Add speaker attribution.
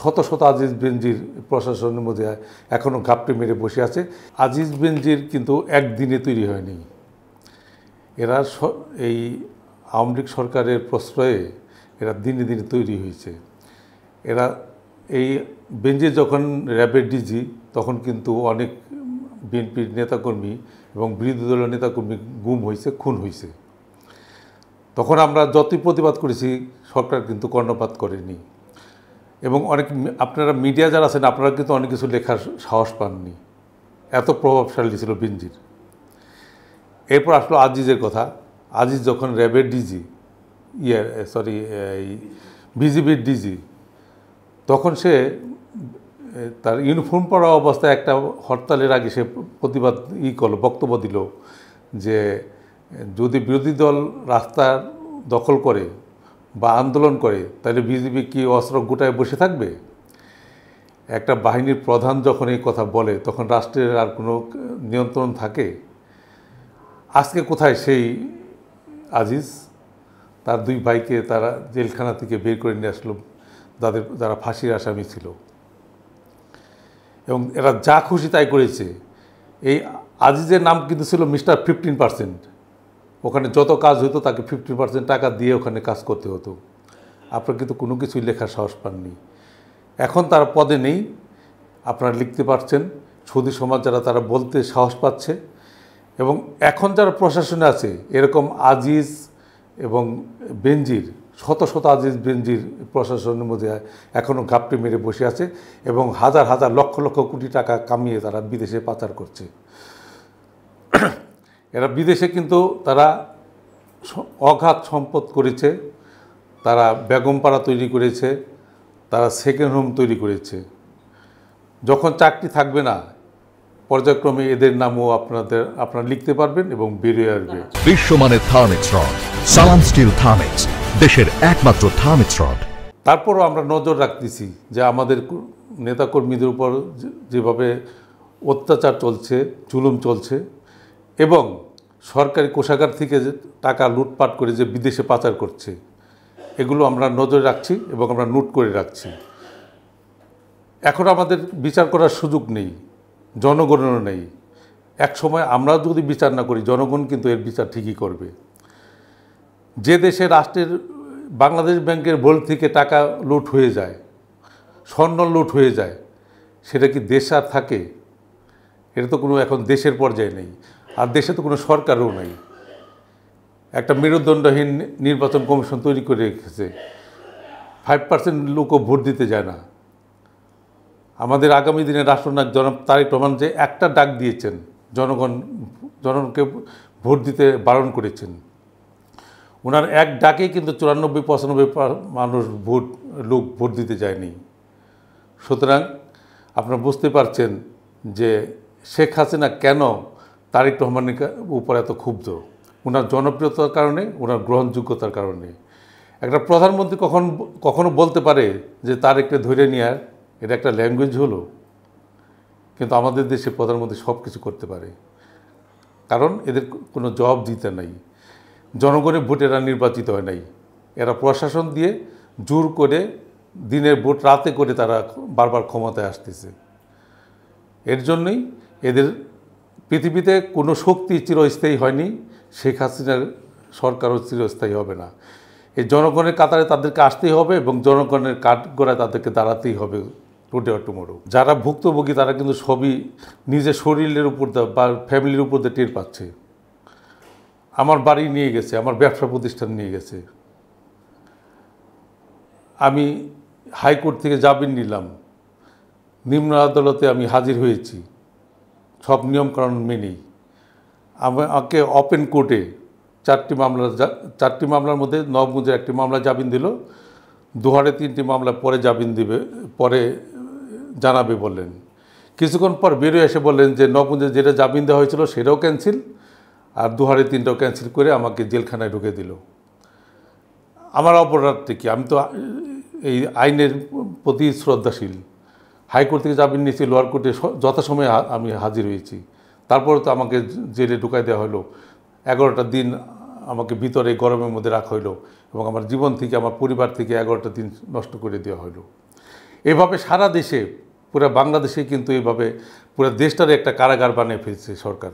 Speaker 1: শত শত আজিজ বেনজির প্রশাসনের মধ্যে এখনও ঘাপটে মেরে বসে আছে। আজিজ বেনজির কিন্তু একদিনে তৈরি হয়নি। এরা এই আওয়ামী লীগ সরকারের প্রশ্রয়ে এরা দিনে দিনে তৈরি হয়েছে। এরা এই বেনজির যখন র্যাবের ডিজি তখন কিন্তু অনেক বিএনপির নেতাকর্মী এবং বিরোধী দলের নেতাকর্মী গুম হয়েছে, খুন হয়েছে। তখন আমরা যতই প্রতিবাদ করেছি সরকার কিন্তু কর্ণপাত করেনি। এবং অনেক আপনারা মিডিয়া যারা আছেন আপনারা কিন্তু অনেক কিছু লেখার সাহস পাননি, এত প্রভাবশালী ছিল বেনজির। এরপর আসলো আজিজের কথা। আজিজ যখন র্যাবের ডিজি এই বিজিবির ডিজি, তখন সে তার ইউনিফর্ম পরা অবস্থায় একটা হরতালের আগে সে প্রতিবাদ করলো, বক্তব্য দিল যে যদি বিরোধী দল রাস্তা দখল করে বা আন্দোলন করে তাহলে বিজিবি কি অস্ত্র গোটায় বসে থাকবে? একটা বাহিনীর প্রধান যখন এই কথা বলে তখন রাষ্ট্রের আর কোনো নিয়ন্ত্রণ থাকে? আজকে কোথায় সেই আজিজ? তার দুই ভাইকে তারা জেলখানা থেকে বের করে নিয়ে আসলো, যারা ফাঁসির আসামি ছিল। এবং এরা যা খুশি তাই করেছে। এই আজিজের নাম কিন্তু ছিল মিস্টার 15%। ওখানে যত কাজ হতো তাকে 50% টাকা দিয়ে ওখানে কাজ করতে হতো। আপনারা কিন্তু কোনো কিছুই লেখার সাহস পাননি। এখন তারা পদে নেই, আপনারা লিখতে পারছেন। সুধী সমাজ যারা তারা বলতে সাহস পাচ্ছে। এবং এখন যারা প্রশাসনে আছে এরকম আজিজ এবং বেনজির, শত শত আজিজ বেনজির প্রশাসনের মধ্যে এখনও ঘাপটে মেরে বসে আছে এবং হাজার হাজার লক্ষ লক্ষ কোটি টাকা কামিয়ে তারা বিদেশে পাচার করছে। এরা বিদেশে কিন্তু তারা অগাধ সম্পদ করেছে, তারা বেগমপাড়া তৈরি করেছে, তারা সেকেন্ড হোম তৈরি করেছে। যখন চাকরি থাকবে না পর্যায়ক্রমে এদের নামও আপনারা লিখতে পারবেন এবং বেরিয়ে আসবে।
Speaker 2: বিশ্বমানের থার্মিক্স রড, সালাম স্টিল থার্মিক্স, দেশের একমাত্র থার্মিক্স রড।
Speaker 1: তারপরও আমরা নজর রাখতেছি যে আমাদের নেতাকর্মীদের উপর যেভাবে অত্যাচার চলছে, জুলুম চলছে এবং সরকারি কোষাগার থেকে যে টাকা লুটপাট করে যে বিদেশে পাচার করছে, এগুলো আমরা নজরে রাখছি এবং আমরা নোট করে রাখছি। এখন আমাদের বিচার করার সুযোগ নেই, জনগণেরও নেই। এক সময় আমরা যদি বিচার না করি জনগণ কিন্তু এর বিচার ঠিকই করবে। যে দেশে রাষ্ট্রের বাংলাদেশ ব্যাংকের ভোল্ট থেকে টাকা লুট হয়ে যায়, স্বর্ণ লুট হয়ে যায়, সেটা কি দেশ আর থাকে? এটা তো কোনো এখন দেশের পর্যায়ে নেই, আর দেশে তো কোনো সরকারও নেই। একটা মেরুদণ্ডহীন নির্বাচন কমিশন তৈরি করে রেখেছে, 5% লোকও ভোট দিতে যায় না। আমাদের আগামী দিনে রাষ্ট্রনায়ক জনাব তারেক রহমান যে একটা ডাক দিয়েছেন, জনগণকে ভোট দিতে বারণ করেছেন, ওনার এক ডাকেই কিন্তু 94-95 মানুষ লোক ভোট দিতে যায়নি। সুতরাং আপনারা বুঝতে পারছেন যে শেখ হাসিনা কেন তারেক রহমানের উপর এত ক্ষুব্ধ। ওনার জনপ্রিয়তার কারণে, ওনার গ্রহণযোগ্যতার কারণে। একটা প্রধানমন্ত্রী কখনো বলতে পারে যে তারেককে ধরে নিয়ে এটা একটা ল্যাঙ্গুয়েজ হলো? কিন্তু আমাদের দেশে প্রধানমন্ত্রী সব কিছু করতে পারে, কারণ এদের কোনো জবাব দিতে নাই। জনগণের ভোটে এরা নির্বাচিত হয় নাই, এরা প্রশাসন দিয়ে জোর করে দিনের ভোট রাতে করে তারা বারবার ক্ষমতায় আসতেছে। এর জন্যই এদের পৃথিবীতে কোনো শক্তি চিরস্থায়ী হয়নি, শেখ হাসিনার সরকারও চিরস্থায়ী হবে না। এই জনগণের কাতারে তাদেরকে আসতেই হবে এবং জনগণের কাঠগড়ায় তাদেরকে দাঁড়াতেই হবে টুডে অর টুমরো। যারা ভুক্তভোগী তারা কিন্তু সবই নিজের শরীরের উপর বা ফ্যামিলির উপর দিয়ে টের পাচ্ছে। আমার বাড়ি নিয়ে গেছে, আমার ব্যবসা প্রতিষ্ঠান নিয়ে গেছে। আমি হাইকোর্ট থেকে জামিন নিলাম, নিম্ন আদালতে আমি হাজির হয়েছি সব নিয়মকানুন মেনেই। আমাকে ওপেন কোর্টে 4টি মামলার মধ্যে নবগঞ্জের একটি মামলা জামিন দিল, দোহারে 3টি মামলা পরে জামিন দিবে, পরে জানাবে বললেন। কিছুক্ষণ পর বেরিয়ে এসে বললেন যে নবগঞ্জে যেটা জামিন দেওয়া হয়েছিল সেটাও ক্যান্সেল, আর দোহারে 3টাও ক্যান্সেল করে আমাকে জেলখানায় ঢুকে দিল। আমার অপরাধটা কি? আমি তো এই আইনের প্রতি শ্রদ্ধাশীল। হাইকোর্ট থেকে জামিন নিয়েছি, লোয়ার কোর্টে যথাসময়ে আমি হাজির হয়েছি, তারপরে তো আমাকে জেলে ঢুকাই দেওয়া হলো। 11টা দিন আমাকে ভিতরে গরমের মধ্যে রাখা হলো এবং আমার জীবন থেকে, আমার পরিবার থেকে 11টা দিন নষ্ট করে দেওয়া হলো। এভাবে সারা দেশে পুরো বাংলাদেশে কিন্তু এভাবে পুরো দেশটার একটা কারাগার বানিয়ে ফেলছে সরকার।